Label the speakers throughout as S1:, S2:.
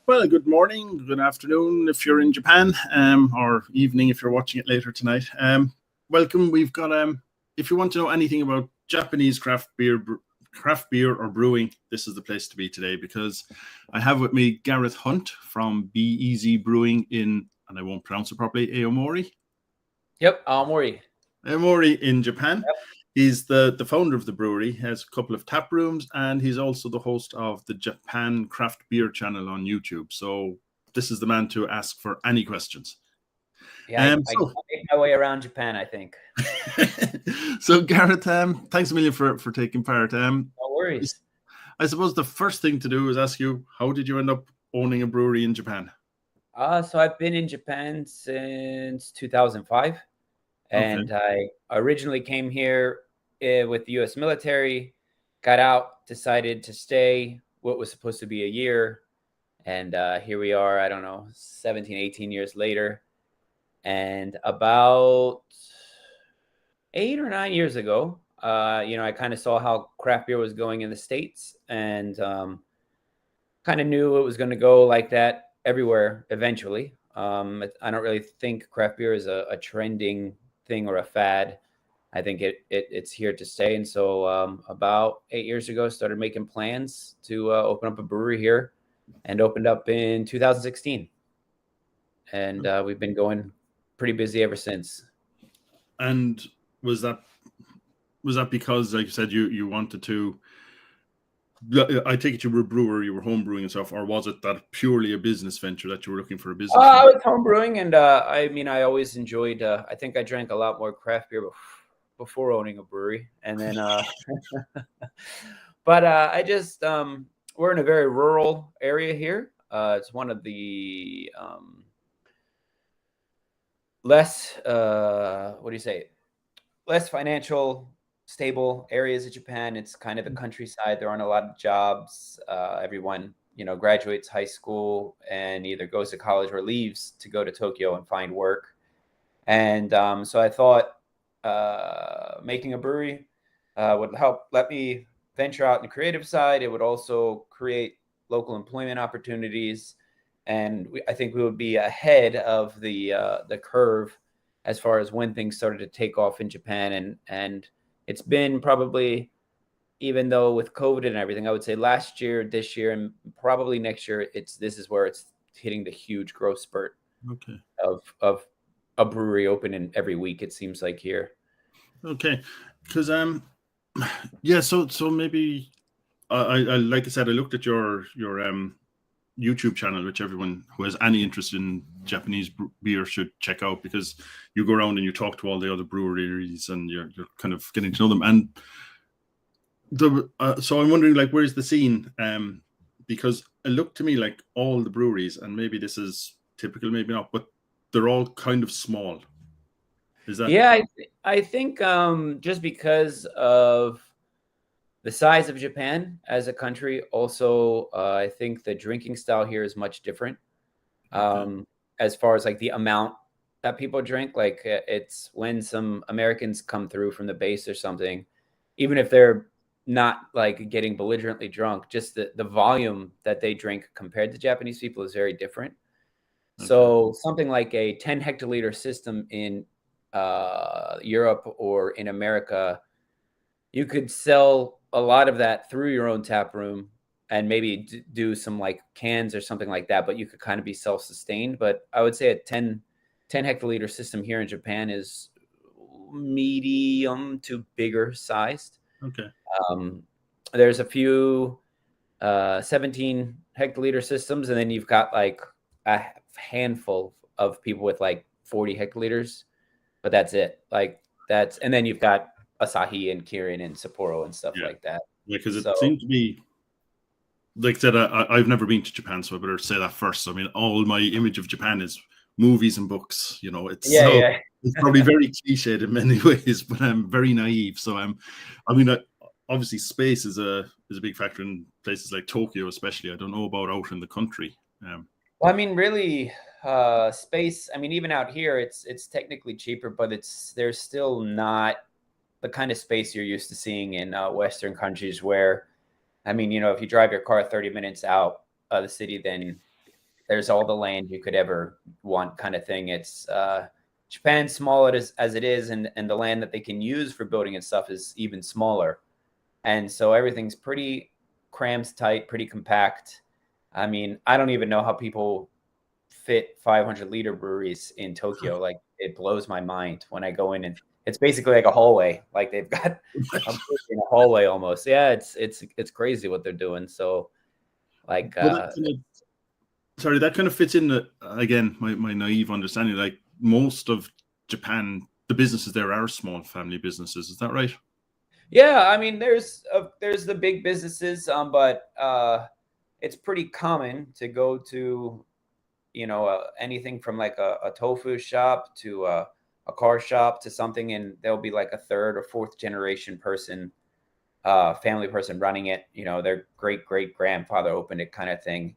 S1: Well, good morning, good afternoon if you're in Japan, or evening if you're watching it later tonight. Welcome. We've got if you want to know anything about Japanese craft beer or brewing, this is the place to be today, because I have with me Gareth Hunt from Be Easy Brewing in, and I won't pronounce it properly, Aomori.
S2: Yep, Aomori.
S1: Aomori in Japan.
S2: Yep.
S1: He's the founder of the brewery, has a couple of tap rooms, and he's also the host of the Japan Craft Beer channel on YouTube. So this is the man to ask for any questions.
S2: Yeah, I make my way around Japan, I think.
S1: So Gareth, thanks a million for taking part.
S2: No worries.
S1: I suppose the first thing to do is ask you, how did you end up owning a brewery in Japan?
S2: So I've been in Japan since 2005. And I originally came here with the U.S. military, got out, decided to stay what was supposed to be a year. And here we are, I don't know, 17, 18 years later. And about 8 or 9 years ago, I kind of saw how craft beer was going in the States, and kind of knew it was going to go like that everywhere eventually. I don't really think craft beer is a trending thing or a fad. I think it's here to stay. And so about 8 years ago, started making plans to open up a brewery here, and opened up in 2016. And we've been going pretty busy ever since.
S1: And was that because, like you said, you wanted to, I take it you were a brewer, you were home brewing and stuff, or was it that purely a business venture that you were looking for a business?
S2: I was home brewing, and I always enjoyed, I think I drank a lot more craft beer before owning a brewery. And then, but I just, we're in a very rural area here. It's one of the less, less financial stable areas of Japan. It's kind of the countryside. There aren't a lot of jobs. Everyone, graduates high school and either goes to college or leaves to go to Tokyo and find work. And so I thought making a brewery would help let me venture out in the creative side. It would also create local employment opportunities. And I think we would be ahead of the curve as far as when things started to take off in Japan. And it's been probably, even though with COVID and everything, I would say last year, this year, and probably next year, this is where it's hitting the huge growth spurt of a brewery opening every week, it seems like here.
S1: Okay, because yeah, so maybe I like I said, I looked at your YouTube channel, which everyone who has any interest in Japanese beer should check out, because you go around and you talk to all the other breweries and you're kind of getting to know them. And so I'm wondering, like, where's the scene? Because it looked to me like all the breweries, and maybe this is typical, maybe not, but they're all kind of small. Is that?
S2: Yeah, I think just because of the size of Japan as a country, also, I think the drinking style here is much different. As far as like the amount that people drink, like it's when some Americans come through from the base or something, even if they're not like getting belligerently drunk, just the volume that they drink compared to Japanese people is very different. So something like a 10 hectoliter system in Europe or in America, you could sell a lot of that through your own tap room and maybe do some like cans or something like that, but you could kind of be self-sustained. But I would say a 10 hectoliter system here in Japan is medium to bigger sized. There's a few 17 hectoliter systems, and then you've got like a handful of people with like 40 hectoliters, but that's it. And then you've got Asahi and Kirin and Sapporo and stuff like that.
S1: Yeah, because it seems to be, like I said, I've never been to Japan, so I better say that first. I mean, all my image of Japan is movies and books. It's it's probably very cliched in many ways, but I'm very naive. So obviously space is a big factor in places like Tokyo, especially. I don't know about out in the country.
S2: Well, I mean, really, space. I mean, even out here, it's technically cheaper, but there's still not the kind of space you're used to seeing in Western countries where, I mean, if you drive your car 30 minutes out of the city, then there's all the land you could ever want, kind of thing. It's Japan's small as it is, and the land that they can use for building and stuff is even smaller. And so everything's pretty crammed tight, pretty compact. I mean, I don't even know how people fit 500-liter breweries in Tokyo. Like, it blows my mind when I go in, and it's basically like a hallway. Like, they've got a brewery in a hallway almost. Yeah, it's crazy what they're doing. So, like,
S1: sorry, that kind of fits in again, my naive understanding. Like, most of Japan, the businesses there are small family businesses. Is that right?
S2: Yeah, I mean, there's the big businesses, but it's pretty common to go to, anything from like a tofu shop to a car shop to something, and there'll be like a third or fourth generation person, family person running it. Their great grandfather opened it, kind of thing.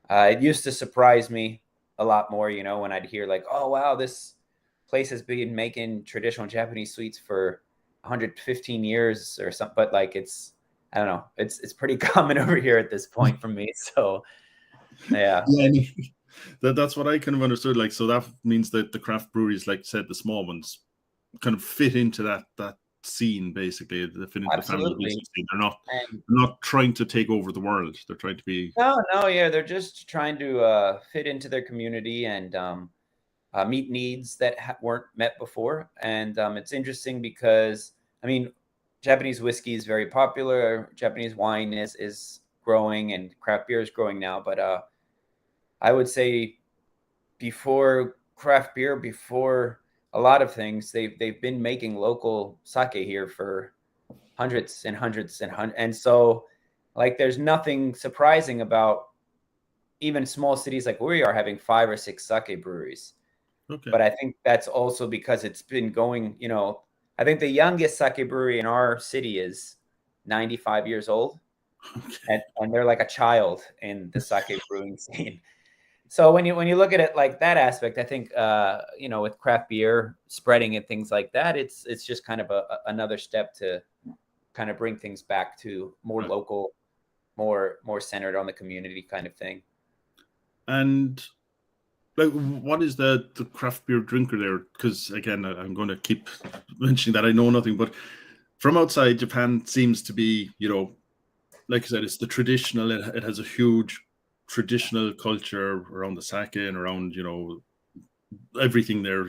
S2: It used to surprise me a lot more, when I'd hear like, oh wow, this place has been making traditional Japanese sweets for 115 years or something. But like, I don't know, it's pretty common over here at this point for me. So yeah.
S1: That's what I kind of understood. Like, so that means that the craft breweries, like you said, the small ones, kind of fit into that scene, basically. They fit into the family business scene. They're not trying to take over the world. They're trying to be
S2: yeah, they're just trying to fit into their community and meet needs that weren't met before. And it's interesting because, I mean, Japanese whiskey is very popular. Japanese wine is growing, and craft beer is growing now. But I would say before craft beer, before a lot of things, they've been making local sake here for hundreds and hundreds and hundreds. And so, like, there's nothing surprising about even small cities like we are having 5 or 6 sake breweries.
S1: Okay.
S2: But I think that's also because it's been going, I think the youngest sake brewery in our city is 95 years old. Okay. And they're like a child in the sake brewing scene. So when you look at it like that aspect, I think, with craft beer spreading and things like that, it's just kind of another step to kind of bring things back to more local, more centered on the community kind of thing.
S1: And like, what is the craft beer drinker there? Because again, I'm going to keep mentioning that I know nothing, but from outside, Japan seems to be, like I said, it's the traditional. It has a huge traditional culture around the sake and around, everything there,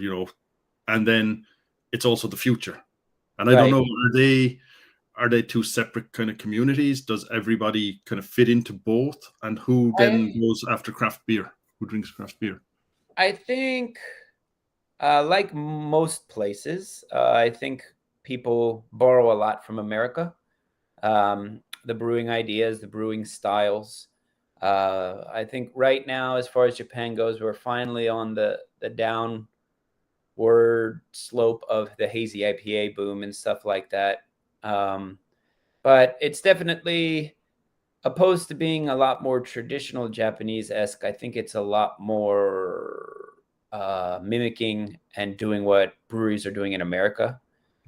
S1: and then it's also the future. And I don't know, are they two separate kind of communities? Does everybody kind of fit into both? And who then goes after craft beer? Who drinks craft beer?
S2: I think, like most places, I think people borrow a lot from America. The brewing ideas, the brewing styles. I think right now, as far as Japan goes, we're finally on the downward slope of the hazy IPA boom and stuff like that. But it's definitely, opposed to being a lot more traditional Japanese-esque, I think it's a lot more mimicking and doing what breweries are doing in America.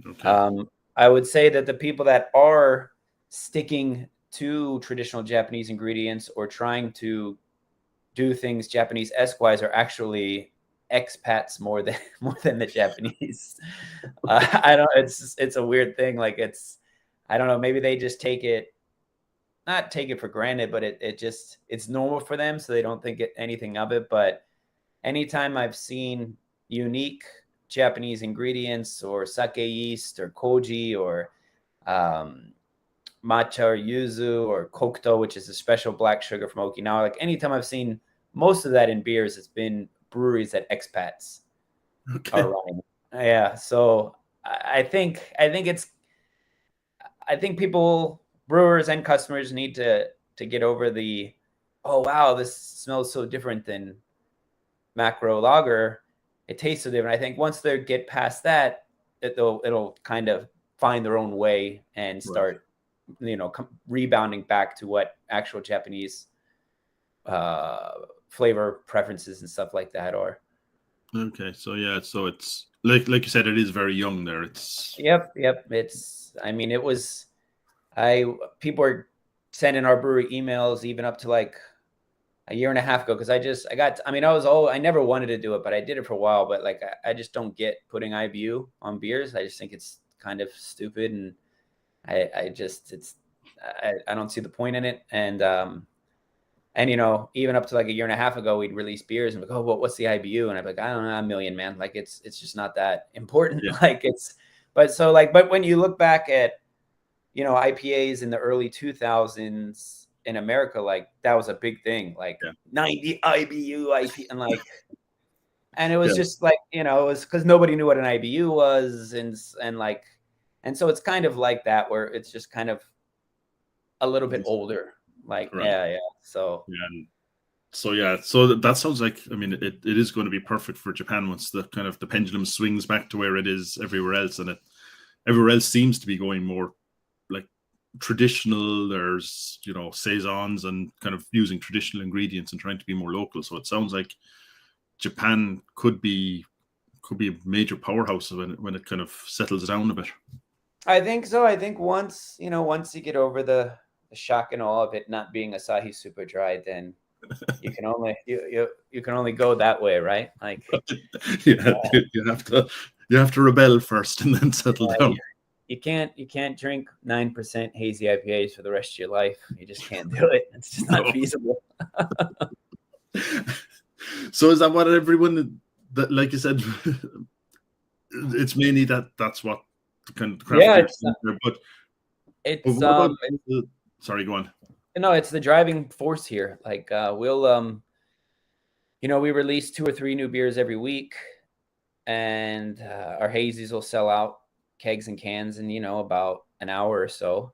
S2: Okay. I would say that the people that are sticking to traditional Japanese ingredients or trying to do things Japanese-esque wise are actually expats more than the Japanese. I don't. It's a weird thing. Like, I don't know. Maybe they just not take it for granted, but it's normal for them, so they don't think anything of it. But anytime I've seen unique Japanese ingredients or sake yeast or koji or matcha or yuzu or kokuto, which is a special black sugar from Okinawa, like anytime I've seen most of that in beers, it's been breweries that expats are running. Yeah, so I think people, brewers and customers, need to get over the, oh wow, this smells so different than macro lager. It tastes so different. I think once they get past that, it'll kind of find their own way and start, rebounding back to what actual Japanese flavor preferences and stuff like that are.
S1: Okay, so yeah, so it's like you said, it is very young there. It's
S2: yep. It's, I mean, people are sending our brewery emails even up to like, a year and a half ago, because I never wanted to do it, but I did it for a while. But like, I just don't get putting IBU on beers. I just think it's kind of stupid, and I don't see the point in it. And even up to like a year and a half ago, we'd release beers and be like, oh, what's the IBU? And I'm like, I don't know, a million, man. Like it's just not that important.
S1: Yeah.
S2: Like but when you look back at, IPAs in the early 2000s in America, like that was a big thing, like 90 IBU IP, and it was just like, it was because nobody knew what an IBU was, and so it's kind of like that, where it's just kind of a little bit older, like so
S1: that sounds like, I mean, it is going to be perfect for Japan once the kind of the pendulum swings back to where it is everywhere else, and everywhere else seems to be going more like traditional. There's saisons and kind of using traditional ingredients and trying to be more local. So it sounds like Japan could be a major powerhouse when it kind of settles down a bit.
S2: I think so. I think once you get over the shock and awe of it not being Asahi super dry, then you can only go that way, right? Like
S1: you have to rebel first and then settle down.
S2: You can't drink 9% hazy IPAs for the rest of your life. You just can't do it. It's just not feasible.
S1: So is that what everyone, that, like you said, it's mainly that's what kind of craft sorry, go on.
S2: No, it's the driving force here. Like we'll we release 2 or 3 new beers every week, and our hazies will sell out kegs and cans in about an hour or so.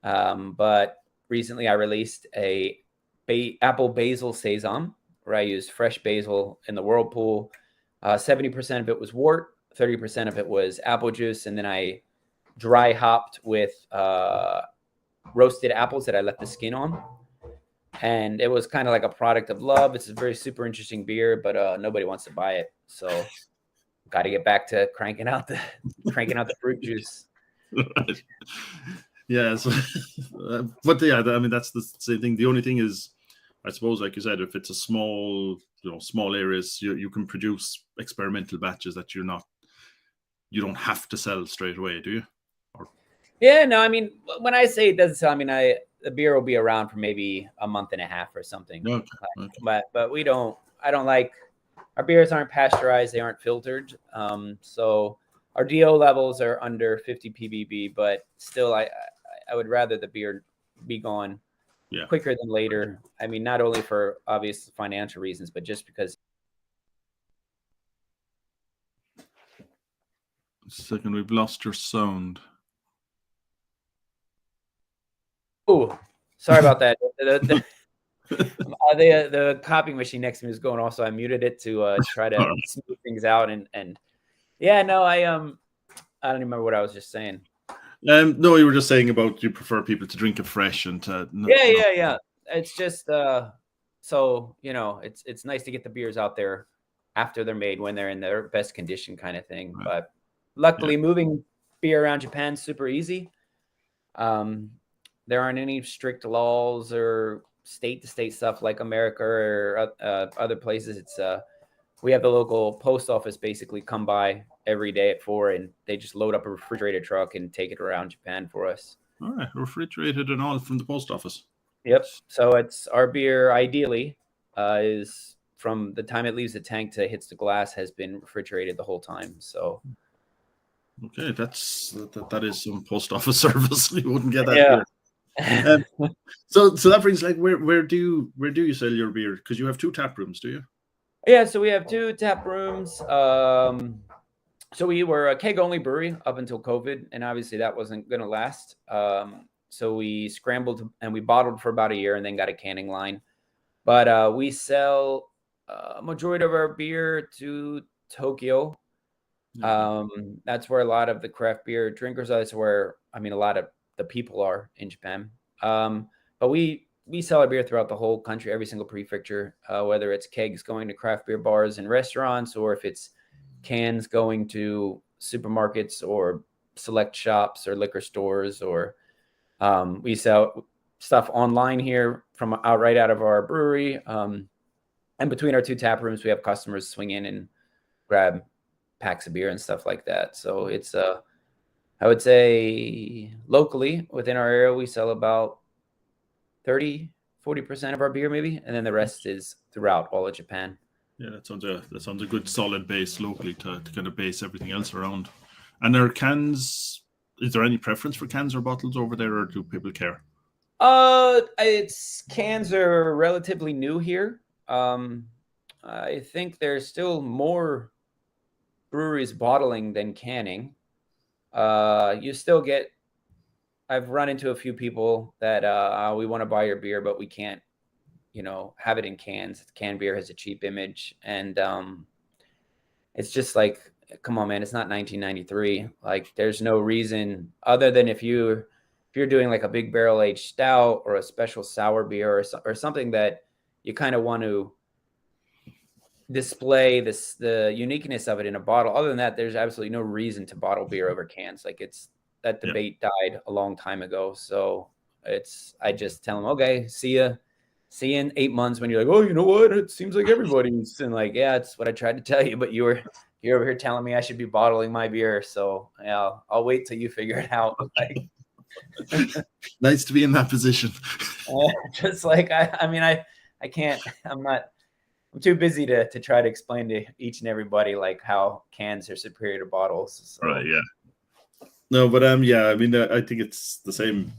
S2: But recently I released a apple basil saison, where I used fresh basil in the whirlpool. 70% of it was wort, 30% of it was apple juice, and then I dry hopped with roasted apples that I left the skin on. And it was kind of like a product of love. It's a very super interesting beer, but nobody wants to buy it. So got to get back to cranking out the fruit juice.
S1: Right. Yeah. So, but yeah, I mean, that's the same thing. The only thing is, I suppose, like you said, if it's a small areas, you can produce experimental batches that you don't have to sell straight away, do you?
S2: Yeah, no, I mean, when I say it doesn't sell, I mean, the beer will be around for maybe a month and a half or something.
S1: Okay.
S2: But I don't like, our beers aren't pasteurized, they aren't filtered. So our DO levels are under 50 ppb, but still I would rather the beer be gone quicker than later. I mean, not only for obvious financial reasons, but just because.
S1: Second, we've lost your sound.
S2: Oh, sorry about that. The copying machine next to me is going off, so I muted it to try to smooth things out. And yeah, no, I don't remember what I was just saying.
S1: No, you were just saying about you prefer people to drink it fresh and
S2: yeah. It's just so it's nice to get the beers out there after they're made, when they're in their best condition, kind of thing. Right. But luckily, moving beer around Japan is super easy. There aren't any strict laws or state-to-state stuff like America or other places. It's we have the local post office basically come by every day at 4, and they just load up a refrigerated truck and take it around Japan for us.
S1: All right, refrigerated and all from the post office.
S2: Yep. So it's our beer. Ideally, is from the time it leaves the tank to hits the glass has been refrigerated the whole time. So.
S1: Okay, that is some post office service. You wouldn't get that here. So that brings, like, where do you sell your beer? Because you have 2 tap rooms, do you?
S2: Yeah, so we have 2 tap rooms. So we were a keg only brewery up until COVID, and obviously that wasn't going to last. So we scrambled and we bottled for about a year, and then got a canning line. But we sell a majority of our beer to Tokyo. That's where a lot of the craft beer drinkers are. That's where, I mean, a lot of the people are in Japan. But we sell our beer throughout the whole country, every single prefecture, whether it's kegs going to craft beer bars and restaurants, or if it's cans going to supermarkets or select shops or liquor stores, or we sell stuff online here from right out of our brewery. And between our 2 tap rooms, we have customers swing in and grab packs of beer and stuff like that. So it's I would say locally within our area, we sell about 30-40% of our beer maybe, and then the rest is throughout all of Japan.
S1: Yeah, that sounds a good solid base locally to kind of base everything else around. And are cans, is there any preference for cans or bottles over there, or do people care?
S2: It's cans are relatively new here. I think there's still more breweries bottling than canning. You still get, I've run into a few people that we want to buy your beer, but we can't, have it in cans. Canned beer has a cheap image, and it's just like, come on, man, it's not 1993. Like, there's no reason other than if you're doing like a big barrel aged stout or a special sour beer or something that you kind of want to display the uniqueness of it in a bottle. Other than that, there's absolutely no reason to bottle beer over cans. Like, that debate died a long time ago. So I just tell them, okay, see you in 8 months when you're like, oh, you know what? It seems like everybody's, and like, yeah, it's what I tried to tell you, but you're over here telling me I should be bottling my beer. So yeah, I'll wait till you figure it out. Like,
S1: nice to be in that position.
S2: Just like, I can't, I'm too busy to try to explain to each and everybody like how cans are superior to bottles. So.
S1: Right. Yeah. No, but yeah, I mean, I think it's the same.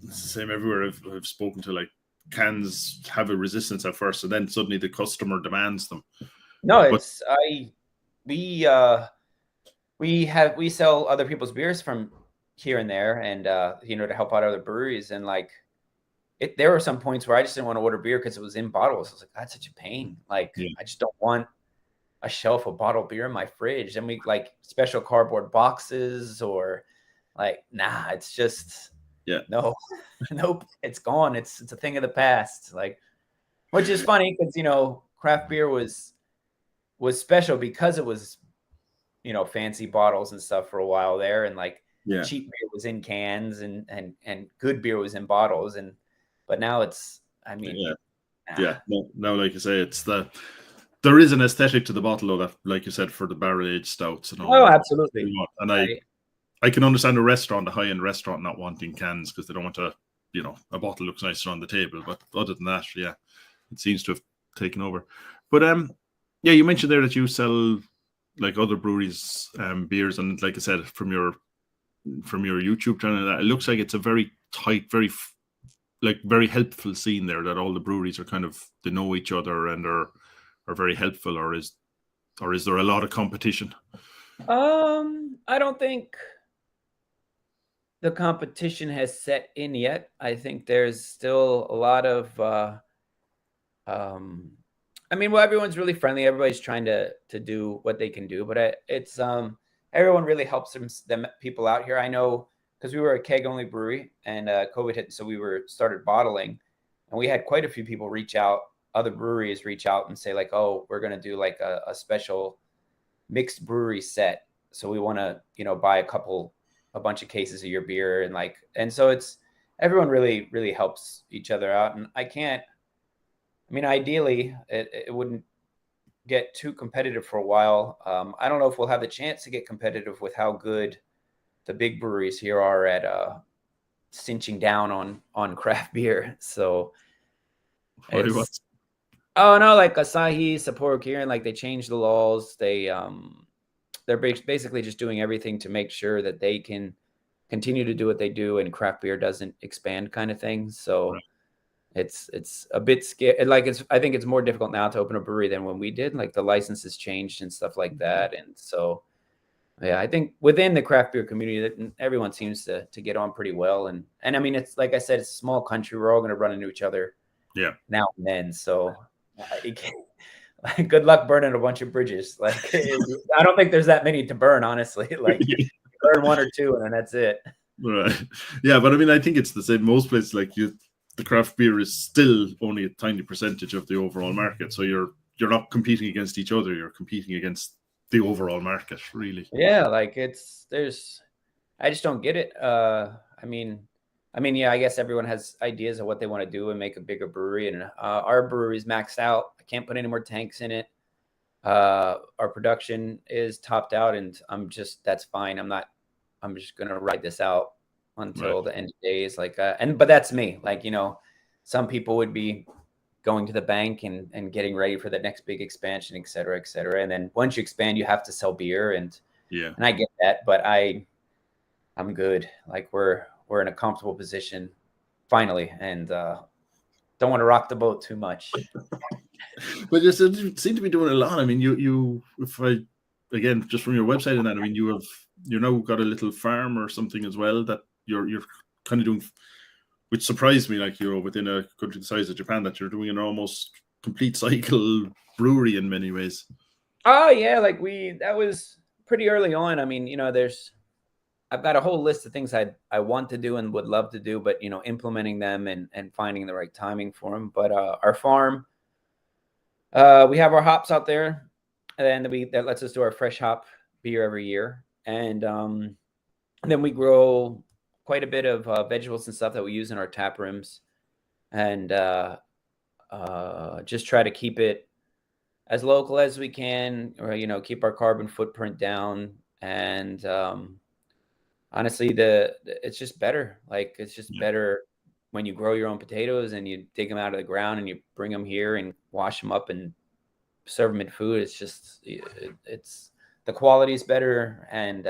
S1: It's the same everywhere I've spoken to. Like, cans have a resistance at first, and then suddenly the customer demands them.
S2: No, we sell other people's beers from here and there, and to help out other breweries, and like there were some points where I just didn't want to order beer because it was in bottles. I was like, that's such a pain. Like, I just don't want a shelf of bottled beer in my fridge. And we like special cardboard boxes or like, nah, it's just, no, nope, it's gone. It's a thing of the past. Like, which is funny because, craft beer was special because it was, fancy bottles and stuff for a while there. And like cheap beer was in cans and good beer was in bottles. But now it's,
S1: no, like you say, there is an aesthetic to the bottle, though, that, like you said, for the barrel aged stouts and all.
S2: Oh, absolutely.
S1: And I can understand a high-end restaurant not wanting cans because they don't want to, a bottle looks nicer on the table. But other than that, it seems to have taken over. But you mentioned there that you sell like other breweries beers, and like I said, from your YouTube channel, it looks like it's a very tight, very helpful scene there, that all the breweries are kind of, they know each other and are very helpful, or is there a lot of competition?
S2: I don't think the competition has set in yet. I think there's still a lot of everyone's really friendly. Everybody's trying to do what they can do, but it's everyone really helps them people out here. I know because we were a keg only brewery and COVID hit, so we started bottling, and we had quite a few people other breweries reach out and say like, oh, we're going to do like a special mixed brewery set. So we want to, buy a bunch of cases of your beer. And so it's, everyone really, really helps each other out. And ideally it wouldn't get too competitive for a while. I don't know if we'll have the chance to get competitive with how good the big breweries here are at cinching down on craft beer. So oh no, like Asahi, Sapporo Kirin, like they changed the laws. They're basically just doing everything to make sure that they can continue to do what they do and craft beer doesn't expand, kind of thing. So it's a bit scary. Like I think it's more difficult now to open a brewery than when we did. Like the licenses changed and stuff like that. And so I think within the craft beer community that everyone seems to get on pretty well. And it's like I said, it's a small country. We're all going to run into each other now and then. So good luck burning a bunch of bridges. Like, I don't think there's that many to burn, honestly. Like, burn one or two, and then that's it.
S1: Right. Yeah, but I think it's the same. Most places, like the craft beer is still only a tiny percentage of the overall market. So you're not competing against each other. You're competing against the overall market, really.
S2: Yeah, like I just don't get it. I I mean, yeah, I guess everyone has ideas of what they want to do and make a bigger brewery. And our brewery's maxed out. I can't put any more tanks in it. Our production is topped out, and that's fine. I'm just gonna ride this out until the end of days. Like, but that's me. Like, some people would be going to the bank and getting ready for the next big expansion, et cetera, et cetera. And then once you expand, you have to sell beer, and I get that, but I'm good. Like, we're in a comfortable position finally, and don't want to rock the boat too much.
S1: But you seem to be doing a lot. I mean, again, just from your website and that, I mean, you now got a little farm or something as well that you're kind of doing, which surprised me. Like, within a country the size of Japan, that you're doing an almost complete cycle brewery in many ways.
S2: Oh yeah, like that was pretty early on. I mean, I've got a whole list of things I want to do and would love to do, but implementing them and finding the right timing for them. But our farm, we have our hops out there, and then that lets us do our fresh hop beer every year, and then we grow quite a bit of vegetables and stuff that we use in our tap rooms, and just try to keep it as local as we can, or keep our carbon footprint down. And honestly, it's just better. Like, it's just better when you grow your own potatoes and you dig them out of the ground and you bring them here and wash them up and serve them in food. It's just it's the quality is better, and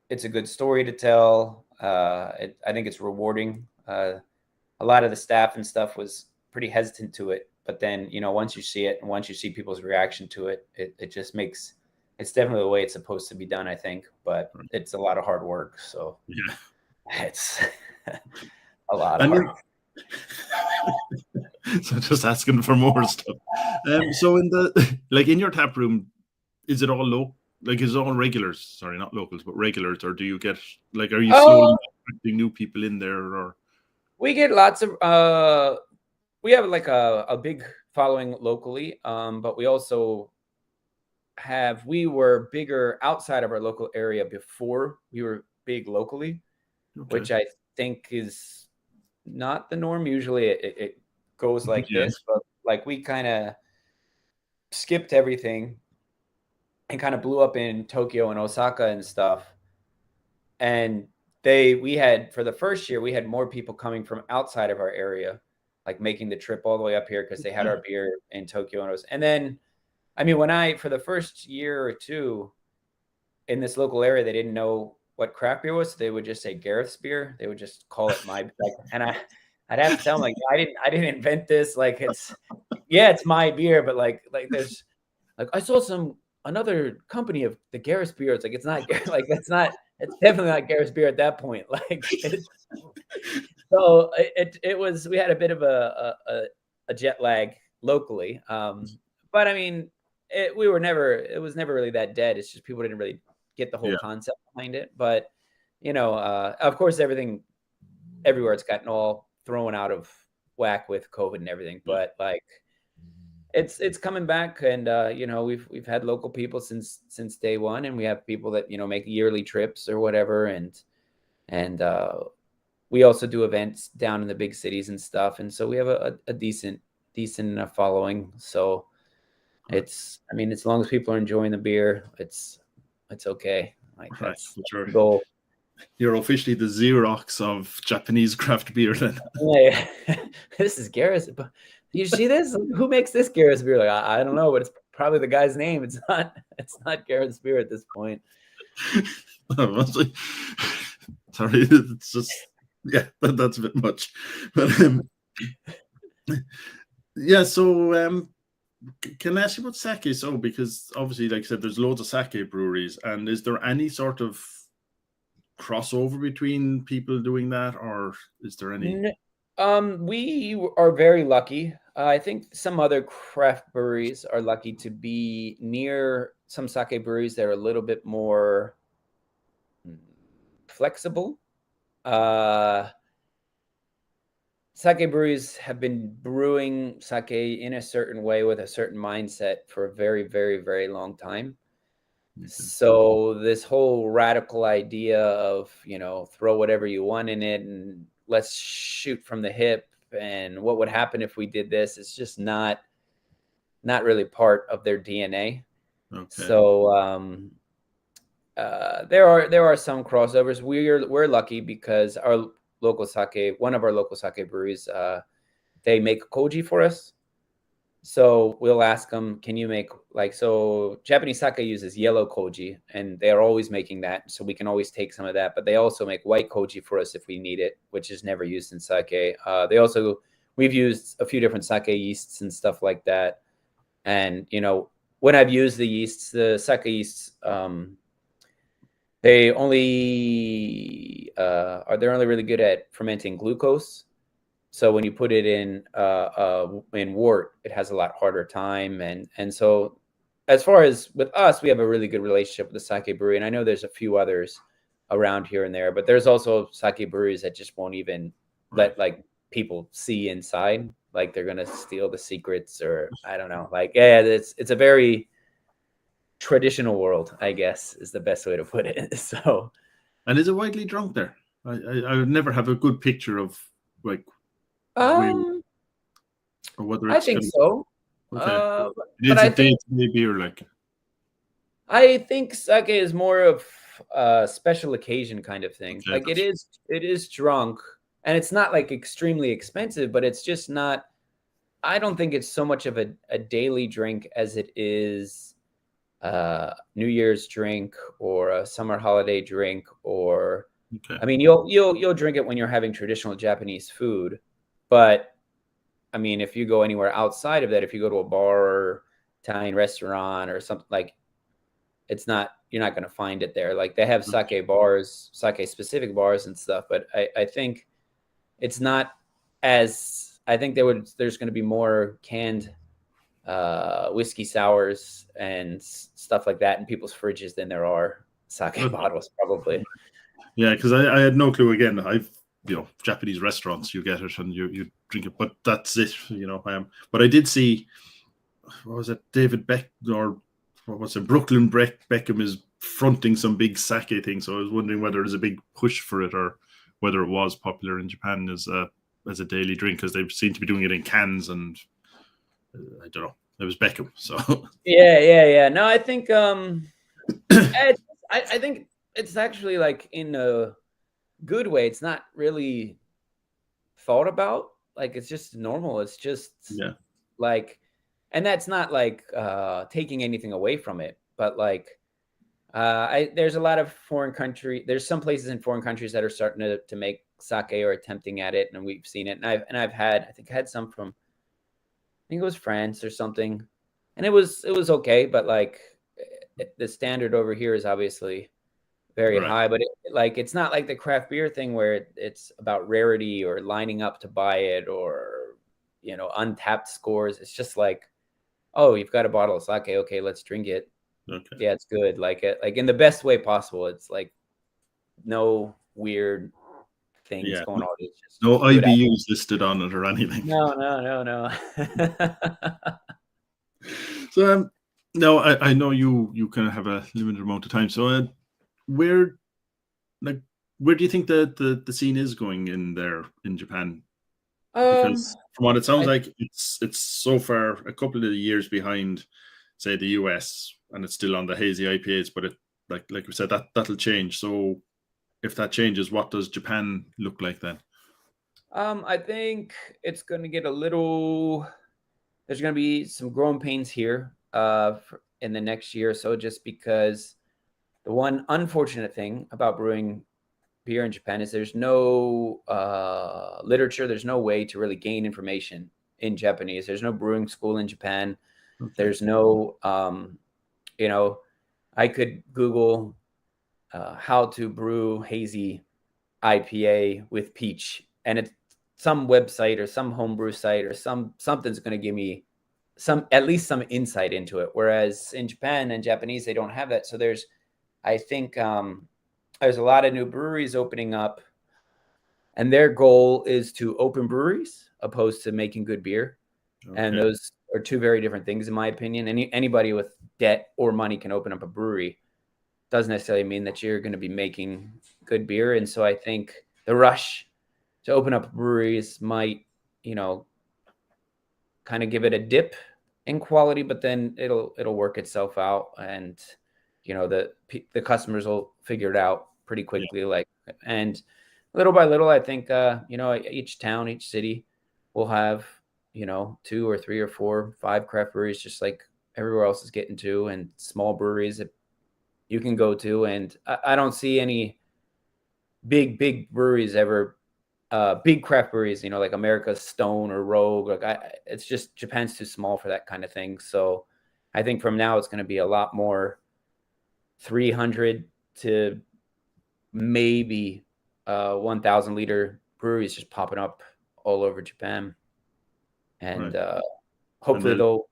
S2: it's a good story to tell. I think it's rewarding. A lot of the staff and stuff was pretty hesitant to it, but then once you see it and once you see people's reaction to it, it just makes. It's definitely the way it's supposed to be done, I think, but it's a lot of hard work. So it's a lot of hard work.
S1: So just asking for more stuff. So in your tap room, is it all low? Like, is it all regulars? Sorry, not locals, but regulars, or do you get are you slowly attracting new people in there? Or
S2: we get lots of we have like a big following locally, but we also we were bigger outside of our local area before we were big locally, which I think is not the norm. Usually it goes like this, but like we kind of skipped everything and kind of blew up in Tokyo and Osaka and stuff. And we had, for the first year, we had more people coming from outside of our area, like making the trip all the way up here because they had our beer in Tokyo. And then, I mean, for the first year or two in this local area, they didn't know what craft beer was. So they would just say Gareth's beer. They would just call it and I'd have to tell them, like, I didn't invent this. Like, it's my beer, but like there's like, I saw another company of the Gareth's beer. It's like, it's not like, it's definitely not Gareth's beer at that point. Like, so it was, we had a bit of a jet lag locally. But I mean, it was never really that dead. It's just people didn't really get the whole concept behind it. But, of course, everywhere it's gotten all thrown out of whack with COVID and everything. But like, it's coming back, and we've had local people since day one, and we have people that make yearly trips or whatever, and we also do events down in the big cities and stuff, and so we have a decent following. So it's, I mean, as long as people are enjoying the beer, it's okay. Like, that's the goal.
S1: You're officially the Xerox of Japanese craft beer then.
S2: Yeah. This is Gareth's. You see this? Who makes this Gareth's beer? Like, I don't know, but it's probably the guy's name. It's not Gareth's beer at this point.
S1: Sorry, it's just that's a bit much. But so can I ask you about sake? So, because obviously, like I said, there's loads of sake breweries, and is there any sort of crossover between people doing that, or is there any?
S2: We are very lucky. I think some other craft breweries are lucky to be near some sake breweries that are a little bit more flexible. Sake breweries have been brewing sake in a certain way with a certain mindset for a very, very, very long time.
S1: Okay.
S2: So this whole radical idea of, throw whatever you want in it and let's shoot from the hip, and what would happen if we did this, is just not really part of their DNA.
S1: Okay.
S2: So there are some crossovers. We're lucky because our local sake, one of our local sake breweries, they make koji for us. So we'll ask them, can you make so Japanese sake uses yellow koji, and they are always making that. So we can always take some of that, but they also make white koji for us if we need it, which is never used in sake. We've used a few different sake yeasts and stuff like that. And, when I've used the yeasts, the sake yeasts, they're only really good at fermenting glucose. So when you put it in wort, it has a lot harder time. And so as far as with us, we have a really good relationship with the sake brewery. And I know there's a few others around here and there, but there's also sake breweries that just won't even let people see inside. Like they're going to steal the secrets, or I don't know. It's a very traditional world, I guess, is the best way to put it. So.
S1: And is it widely drunk there? I would never have a good picture of
S2: or
S1: whether
S2: it's, I think so.
S1: Okay. It's a day-to-day beer,
S2: I think sake is more of a special occasion kind of thing. Okay, it is drunk, and it's not extremely expensive, but it's just not. I don't think it's so much of a daily drink as it is New Year's drink or a summer holiday drink, or I mean, you'll drink it when you're having traditional Japanese food, but I mean, if you go anywhere outside of that, if you go to a bar or Italian restaurant or something, you're not going to find it there. They have sake bars, sake specific bars and stuff, but I think it's not as, I think there's going to be more canned whiskey sours and stuff like that in people's fridges than there are sake bottles, probably.
S1: Yeah, because I had no clue. Again, Japanese restaurants, you get it and you drink it, but that's it. But I did see, what was it, David Brooklyn Beckham is fronting some big sake thing. So I was wondering whether there's a big push for it, or whether it was popular in Japan as a daily drink, because they seem to be doing it in cans, and I don't know. It was Beckham, so
S2: yeah. No, I think I think it's actually in a good way. It's not really thought about. It's just normal. It's just and that's not taking anything away from it, but there's a lot of there's some places in foreign countries that are starting to make sake or attempting at it, and we've seen it. And I've had some from, I think it was France or something, and it was okay, but the standard over here is obviously very high, but it's not like the craft beer thing where it's about rarity or lining up to buy it, or untapped scores. It's just oh, you've got a bottle of sake, okay, let's drink it.
S1: Okay.
S2: Yeah, it's good. In the best way possible. It's no weird things going on. It's just
S1: no IBUs listed on it or anything.
S2: No.
S1: So no, I know you kind of have a limited amount of time. So where do you think the scene is going in there in Japan? Because from what it sounds like, it's so far a couple of years behind, say, the US, and it's still on the hazy IPAs. But it, like we said, that'll change. So if that changes, what does Japan look like then?
S2: I think it's going to get a little. There's going to be some growing pains here in the next year or so, just because the one unfortunate thing about brewing beer in Japan is there's no literature. There's no way to really gain information in Japanese. There's no brewing school in Japan. Okay. There's no, I could Google how to brew hazy IPA with peach, and it's some website or some homebrew site or something's going to give me at least some insight into it. Whereas in Japan and Japanese, they don't have that. So I think there's a lot of new breweries opening up, and their goal is to open breweries opposed to making good beer. Okay. And those are two very different things, in my opinion. Anybody with debt or money can open up a brewery, doesn't necessarily mean that you're going to be making good beer. And so I think the rush to open up breweries might, kind of give it a dip in quality, but then it'll work itself out, and the customers will figure it out pretty quickly. And little by little, I think each town, each city will have 2 or 3 or 4, 5 craft breweries, just like everywhere else is getting to, and small breweries that you can go to. And I don't see any big breweries ever, big craft breweries, like America's Stone or Rogue. It's just Japan's too small for that kind of thing. So I think from now it's going to be a lot more 300 to maybe 1,000 liter breweries just popping up all over Japan. And hopefully they'll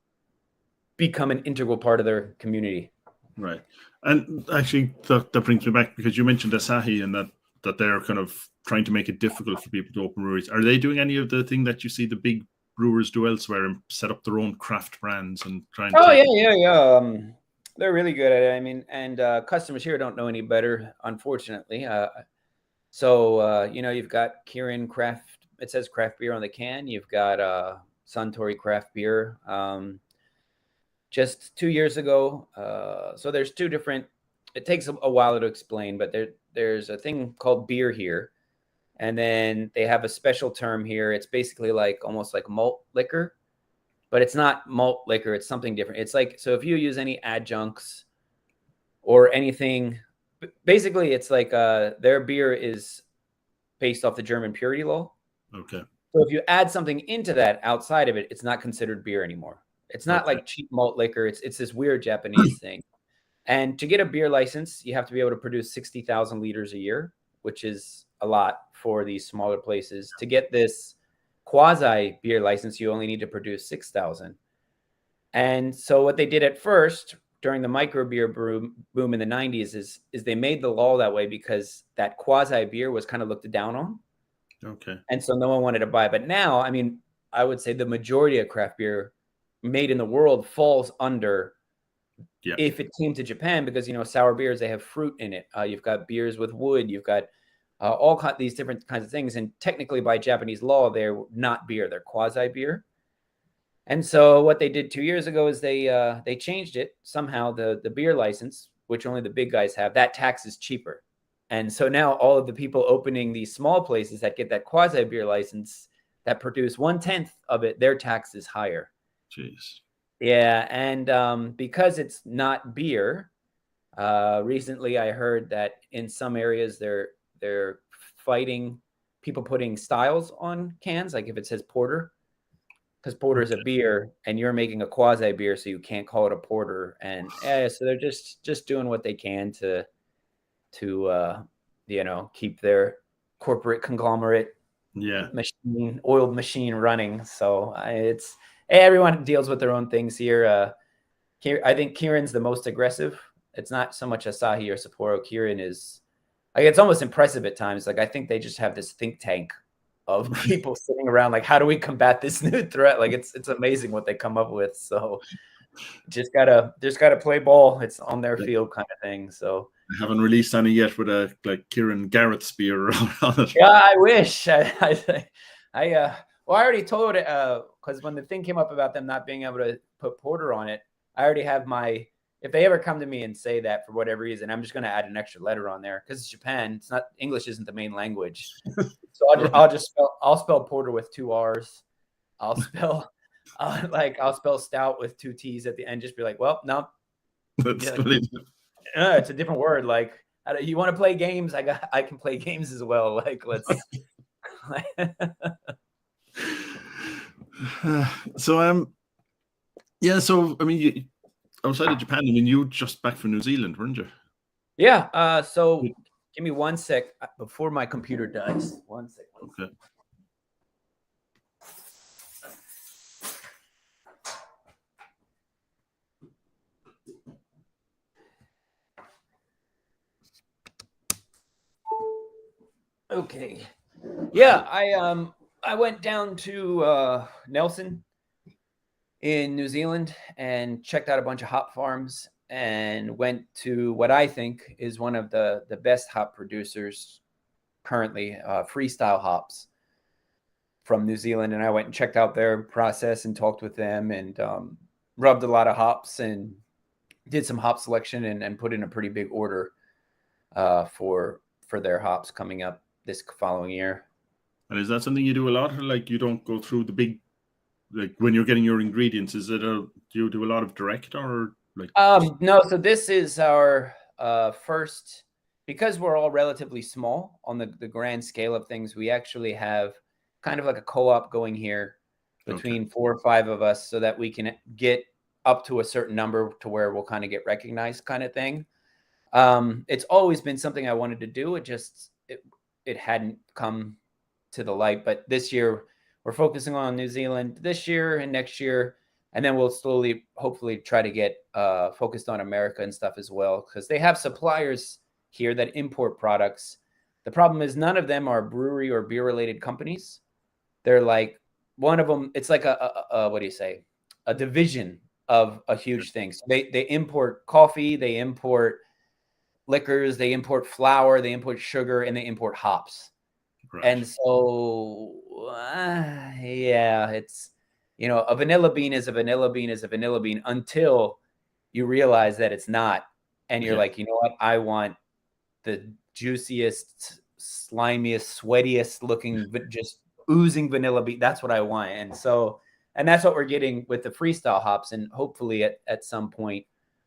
S2: become an integral part of their community.
S1: Right. And actually that brings me back, because you mentioned Asahi and that they're kind of trying to make it difficult for people to open breweries. Are they doing any of the thing that you see the big brewers do elsewhere and set up their own craft brands and trying
S2: yeah. They're really good at it. I mean, and customers here don't know any better, unfortunately. So you've got Kirin Craft. It says craft beer on the can. You've got Suntory Craft Beer. Just 2 years ago. So there's 2 different. It takes a while to explain, but there's a thing called beer here, and then they have a special term here. It's basically almost like malt liquor, but it's not malt liquor. It's something different. It's like, so if you use any adjuncts or anything, basically it's like their beer is based off the German purity law.
S1: Okay.
S2: So if you add something into that outside of it, it's not considered beer anymore. It's not like cheap malt liquor. It's this weird Japanese thing. And to get a beer license, you have to be able to produce 60,000 liters a year, which is a lot for these smaller places. To get this quasi beer license, you only need to produce 6,000. And so what they did at first during the micro beer boom in the 90s is they made the law that way because that quasi beer was kind of looked down on.
S1: Okay.
S2: And so no one wanted to buy it. But now, I mean, I would say the majority of craft beer made in the world falls under if it came to Japan, because sour beers, they have fruit in it. You've got beers with wood. You've got all these different kinds of things, and technically by Japanese law, they're not beer; they're quasi beer. And so what they did 2 years ago is they changed it somehow. The beer license, which only the big guys have, that tax is cheaper, and so now all of the people opening these small places that get that quasi beer license that produce 1/10 of it, their tax is higher.
S1: Jeez.
S2: Yeah, and because it's not beer, recently I heard that in some areas they're fighting people putting styles on cans, like if it says porter, because porter is a beer and you're making a quasi beer, so you can't call it a porter. And so they're just doing what they can to keep their corporate conglomerate oiled machine running. So it's. Everyone deals with their own things here. I think Kirin's the most aggressive. It's not so much Asahi or Sapporo. Kirin is, it's almost impressive at times. I think they just have this think tank of people sitting around, how do we combat this new threat? It's amazing what they come up with. So just gotta play ball. It's on their field kind of thing. So
S1: I haven't released any yet with a Kirin Gareth spear on it.
S2: Yeah, I wish. Well, I already told it because when the thing came up about them not being able to put porter on it, I already have if they ever come to me and say that for whatever reason, I'm just going to add an extra letter on there because it's Japan. It's not, English isn't the main language. So I'll spell porter with 2 R's. I'll spell stout with 2 T's at the end. Just be like, well, no, it's a different word. You want to play games? I can play games as well. Let's.
S1: So I mean, outside of Japan, I mean, you just back from New Zealand, weren't you?
S2: Yeah. So give me 1 sec before my computer dies. 1 sec.
S1: Okay.
S2: Okay. Yeah, I went down to Nelson in New Zealand and checked out a bunch of hop farms, and went to what I think is one of the best hop producers currently, Freestyle Hops from New Zealand. And I went and checked out their process and talked with them, and rubbed a lot of hops and did some hop selection, and put in a pretty big order for their hops coming up this following year.
S1: And is that something you do a lot? Like, you don't go through the big, like when you're getting your ingredients, do you do a lot of direct, or like?
S2: No, so this is our first, because we're all relatively small on the grand scale of things. We actually have kind of like a co-op going here between 4 or 5 of us, so that we can get up to a certain number to where we'll kind of get recognized, kind of thing. It's always been something I wanted to do. It hadn't come to the light, but this year we're focusing on New Zealand this year and next year. And then we'll slowly, hopefully, try to get focused on America and stuff as well, because they have suppliers here that import products. The problem is none of them are brewery or beer related companies. They're like, one of them, it's like what do you say? A division of a huge thing. So they import coffee, they import liquors, they import flour, they import sugar, and they import hops. Right. And so, yeah, it's, a vanilla bean is a vanilla bean is a vanilla bean until you realize that it's not. And you're like, you know what? I want the juiciest, slimiest, sweatiest looking, just oozing vanilla bean. That's what I want. And so, and that's what we're getting with the Freestyle hops. And hopefully at some point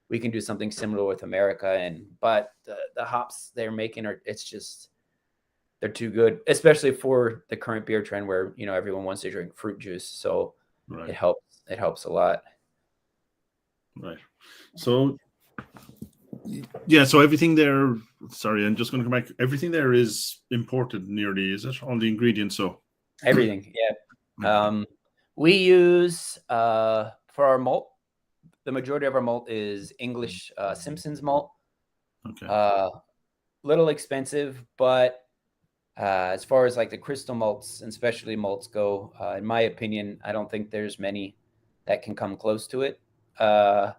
S2: we can do something similar with America. But the hops they're making they're too good, especially for the current beer trend where, everyone wants to drink fruit juice. So right. It helps a lot.
S1: Right. So, yeah, so everything there, sorry, I'm just going to come back. Everything there is imported nearly, is it? All the ingredients, so.
S2: Everything, yeah. We use, for our malt, the majority of our malt is English Simpson's malt. Okay. Little expensive, but as far as like the crystal malts and specialty malts go, in my opinion, I don't think there's many that can come close to it. And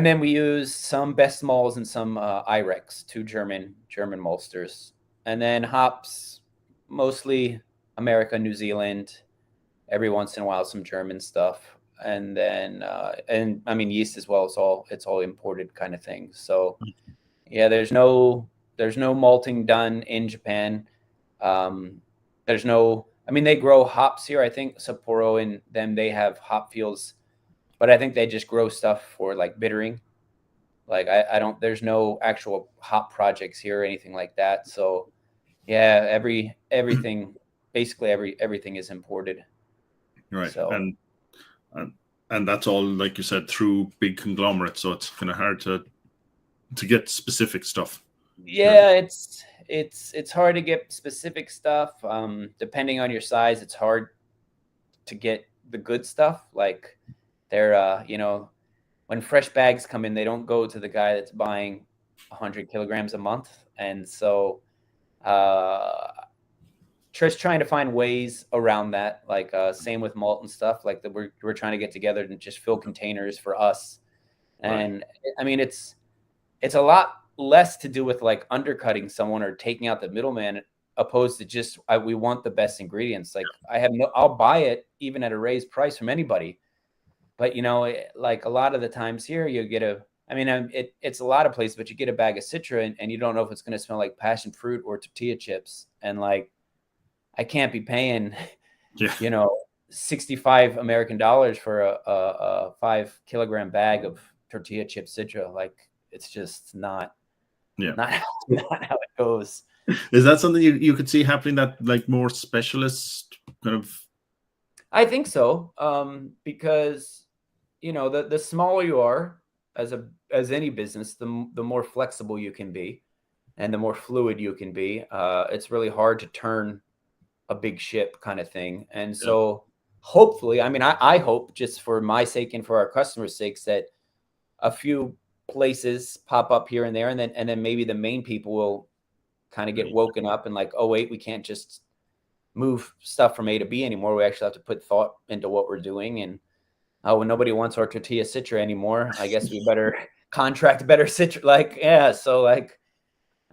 S2: then we use some Best Malls and some Irex, 2 German maltsters. And then hops, mostly America, New Zealand, every once in a while some German stuff. And then and I mean yeast as well. It's all imported kind of thing. So yeah, there's no malting done in Japan. They grow hops here. I think Sapporo and them, they have hop fields, but I think they just grow stuff for like bittering. Like there's no actual hop projects here or anything like that. So yeah, everything is imported.
S1: Right. So, and that's all, like you said, through big conglomerates. So it's kind of hard to get specific stuff.
S2: Yeah, it's hard to get specific stuff. Depending on your size, it's hard to get the good stuff. Like they're, when fresh bags come in, they don't go to the guy that's buying 100 kilograms a month. And so, just trying to find ways around that. Like same with malt and stuff. Like we're trying to get together and just fill containers for us. And right. I mean, it's a lot less to do with like undercutting someone or taking out the middleman, opposed to just we want the best ingredients. Like I'll buy it even at a raised price from anybody, but like a lot of the times here you get it's a lot of places, but you get a bag of Citra and you don't know if it's going to smell like passion fruit or tortilla chips. And like I can't be paying 65 American dollars for a 5 kilogram bag of tortilla chip Citra. Like it's just not how it goes.
S1: Is that something you could see happening, that like more specialist kind of?
S2: I think so, because the smaller you are as any business, the more flexible you can be, and the more fluid you can be. It's really hard to turn a big ship kind of thing, and so hopefully, I hope, just for my sake and for our customers' sakes, that a few places pop up here and there, and then maybe the main people will kind of get woken up and like, oh wait, we can't just move stuff from A to B anymore. We actually have to put thought into what we're doing, and oh, well, nobody wants our tortilla citra anymore. I guess we better contract better citra. Like, yeah. So like,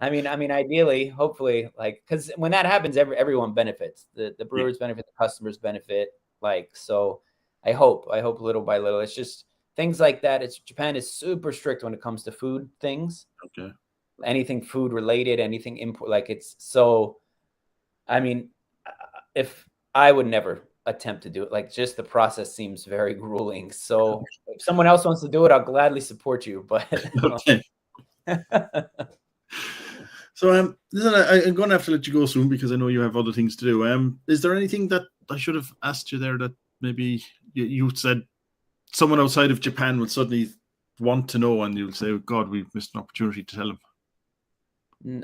S2: I mean, ideally, hopefully, like, because when that happens, everyone benefits. The brewers benefit, the customers benefit. Like, so I hope little by little. It's just things like that. Japan is super strict when it comes to food things.
S1: Okay.
S2: Anything food related, anything import, like it's so. I mean, if I would never attempt to do it, like just the process seems very grueling. So if someone else wants to do it, I'll gladly support you. But
S1: okay. So listen, I'm going to have to let you go soon because I know you have other things to do. Is there anything that I should have asked you there that maybe you said someone outside of Japan would suddenly want to know, and you'll say, "Oh God, we've missed an opportunity to tell them"?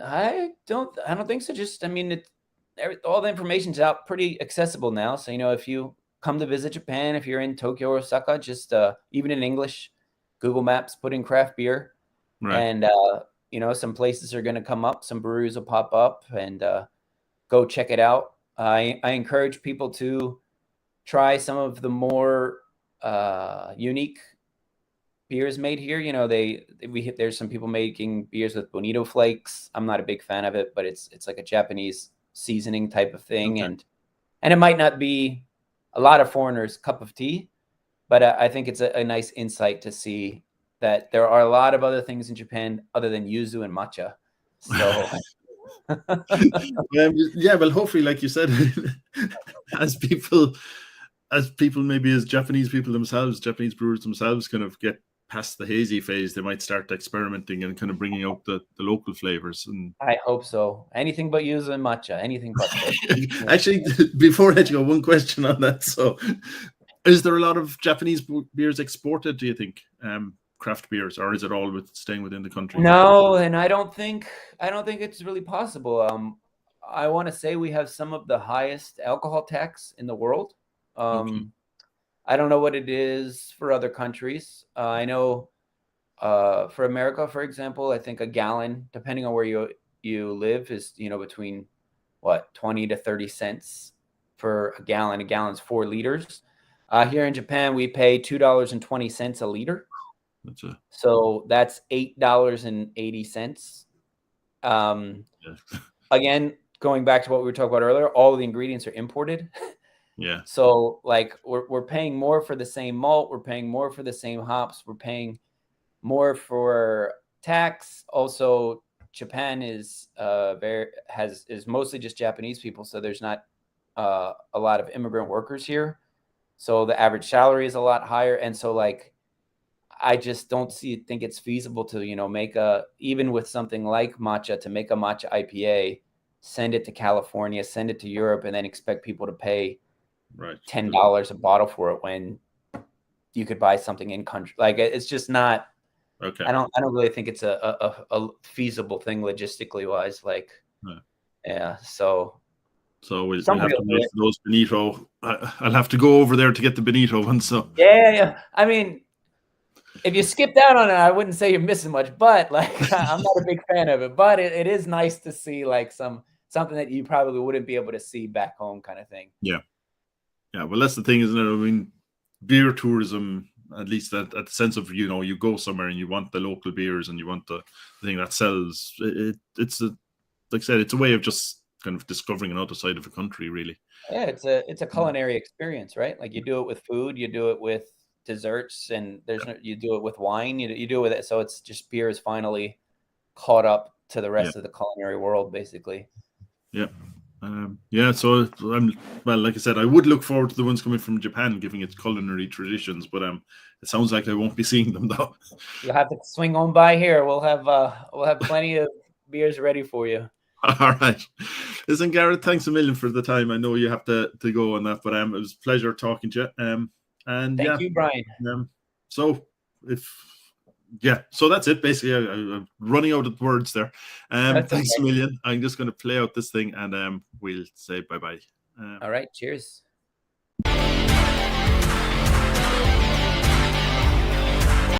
S2: I don't think so. Just, I mean, all the information's out, pretty accessible now. So, if you come to visit Japan, if you're in Tokyo or Osaka, just even in English, Google Maps, put in craft beer,
S1: right.
S2: And some places are going to come up, some breweries will pop up, and go check it out. I encourage people to try some of the more unique beers made here. There's some people making beers with bonito flakes. I'm not a big fan of it, but it's like a Japanese seasoning type of thing.
S1: Okay.
S2: And it might not be a lot of foreigners' cup of tea, but I think it's a nice insight to see that there are a lot of other things in Japan other than yuzu and matcha. So
S1: yeah, well, hopefully, like you said, as people maybe as Japanese people themselves, Japanese brewers themselves kind of get past the hazy phase, they might start experimenting and kind of bringing out the local flavors. And
S2: I hope so. Anything but yuzu and matcha. Anything but.
S1: Actually, before I let you go, one question on that. So, is there a lot of Japanese beers exported, do you think, craft beers, or is it all staying within the country?
S2: No, and I don't think it's really possible. I want to say we have some of the highest alcohol tax in the world.
S1: Okay.
S2: I don't know what it is for other countries. I know for America, for example, I think a gallon, depending on where you live, is between 20 to 30 cents for a gallon. A gallon's 4 liters. Here in Japan, we pay $2.20 a liter. So that's $8.80. Again, going back to what we were talking about earlier, all of the ingredients are imported.
S1: Yeah.
S2: So like we're paying more for the same malt, we're paying more for the same hops, we're paying more for tax. Also, Japan is mostly just Japanese people, so there's not a lot of immigrant workers here. So the average salary is a lot higher, and so like I just don't think it's feasible to make even with something like matcha, to make a matcha IPA, send it to California, send it to Europe, and then expect people to pay $10 a bottle for it when you could buy something in country. Like it's just not.
S1: Okay.
S2: I don't really think it's a feasible thing logistically wise. Like, yeah. So
S1: we'll have to wait for those Benito. I'll have to go over there to get the Benito one. So
S2: yeah. I mean, if you skipped out on it, I wouldn't say you're missing much. But like, I'm not a big fan of it. But it is nice to see like something that you probably wouldn't be able to see back home, kind of thing.
S1: Yeah. Well, that's the thing, isn't it? I mean, beer tourism, at least at the sense of you go somewhere and you want the local beers and you want the thing that sells. It's like I said, it's a way of just kind of discovering another side of a country, really.
S2: Yeah, it's a culinary experience, right? Like you do it with food, you do it with desserts, and you do it with wine, you do it with it. So it's just beer is finally caught up to the rest of the culinary world, basically.
S1: Yeah. So like I said, I would look forward to the ones coming from Japan, given its culinary traditions. But it sounds like I won't be seeing them though.
S2: You'll have to swing on by here. We'll have plenty of beers ready for you.
S1: All right. Listen, Gareth, thanks a million for the time. I know you have to go on that, but it was a pleasure talking to you. And
S2: thank you, Brian.
S1: So that's it. Basically, I'm running out of words there. Thanks a million. I'm just going to play out this thing, and we'll say bye-bye.
S2: All right. Cheers.